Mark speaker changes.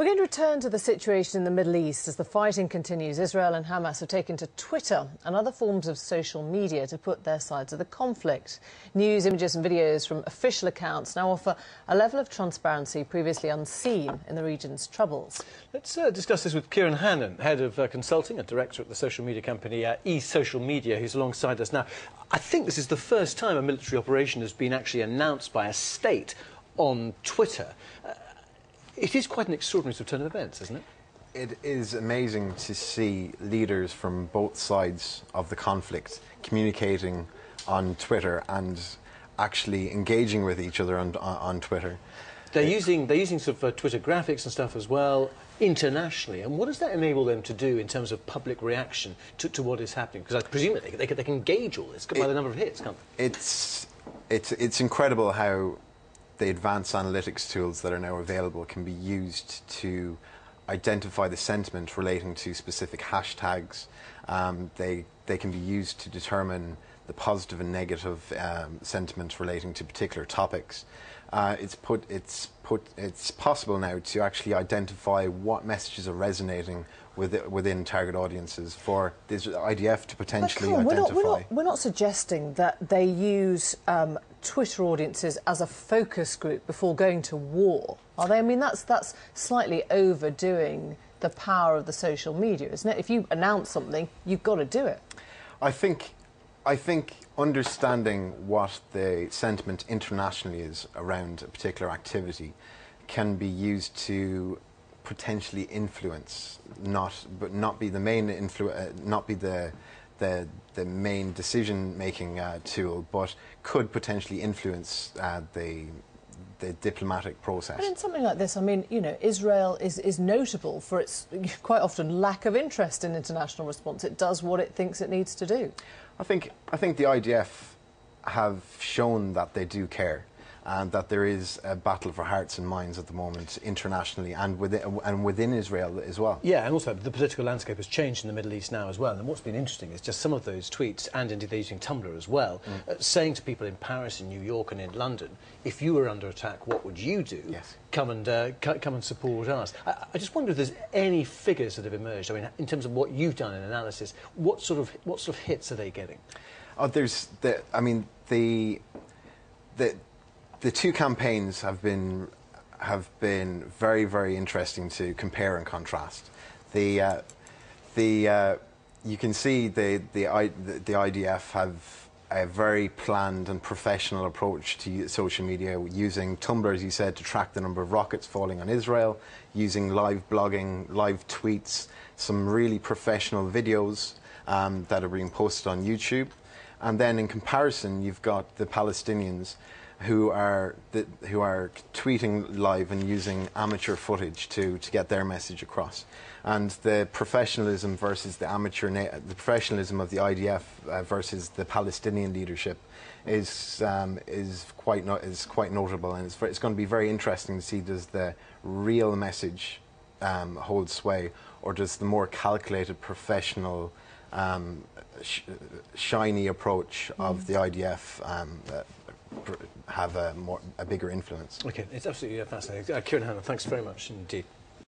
Speaker 1: We're going to return to the situation in the Middle East as the fighting continues. Israel and Hamas have taken to Twitter and other forms of social media to put their sides of the conflict. News, images and videos from official accounts now offer a level of transparency previously unseen in the region's troubles.
Speaker 2: Let's discuss this with Kieran Hannon, Head of Consulting and Director at the social media company eSocial Media, who's alongside us now. I think this is the first time a military operation has been actually announced by a state on Twitter. It is quite an extraordinary sort of turn of events, isn't it?
Speaker 3: It is amazing to see leaders from both sides of the conflict communicating on Twitter and actually engaging with each other on Twitter.
Speaker 2: They're using sort of Twitter graphics and stuff as well internationally. And what does that enable them to do in terms of public reaction to what is happening? Because I presume that they can gauge all this by the number of hits, can't they?
Speaker 3: It's incredible how the advanced analytics tools that are now available can be used to identify the sentiment relating to specific hashtags. They can be used to determine the positive and negative sentiment relating to particular topics. It's possible now to actually identify what messages are resonating within target audiences for the IDF to potentially identify.
Speaker 1: We're not suggesting that they use Twitter audiences as a focus group before going to war, are they? I mean, that's slightly overdoing the power of the social media, isn't it? If you announce something, you've got to do it.
Speaker 3: I think understanding what the sentiment internationally is around a particular activity can be used to potentially influence, but not be the main not be the main decision-making tool, but could potentially influence the diplomatic process.
Speaker 1: But in something like this, I mean, you know, Israel is notable for its quite often lack of interest in international response. It does what it thinks it needs to do.
Speaker 3: I think the IDF have shown that they do care, and that there is a battle for hearts and minds at the moment internationally and within Israel as well.
Speaker 2: Yeah, and also the political landscape has changed in the Middle East now as well. And what's been interesting is just some of those tweets, and indeed they're using Tumblr as well, saying to people in Paris, in New York and in London, if you were under attack, what would you do?
Speaker 3: Yes.
Speaker 2: Come and support us. I just wonder if there's any figures that have emerged. I mean, in terms of what you've done in analysis, what sort of hits are they getting?
Speaker 3: Oh, the two campaigns have been very, very interesting to compare and contrast. You can see the IDF have a very planned and professional approach to social media, using Tumblr, as you said, to track the number of rockets falling on Israel, using live blogging, live tweets, some really professional videos that are being posted on YouTube. And then in comparison, you've got the Palestinians who are tweeting live and using amateur footage to get their message across. And the professionalism versus the professionalism of the IDF versus the Palestinian leadership is quite notable, and it's going to be very interesting to see, does the real message hold sway, or does the more calculated, professional, shiny approach of the IDF have a bigger influence.
Speaker 2: Okay, it's absolutely fascinating. Kieran Hannon, thanks very much indeed.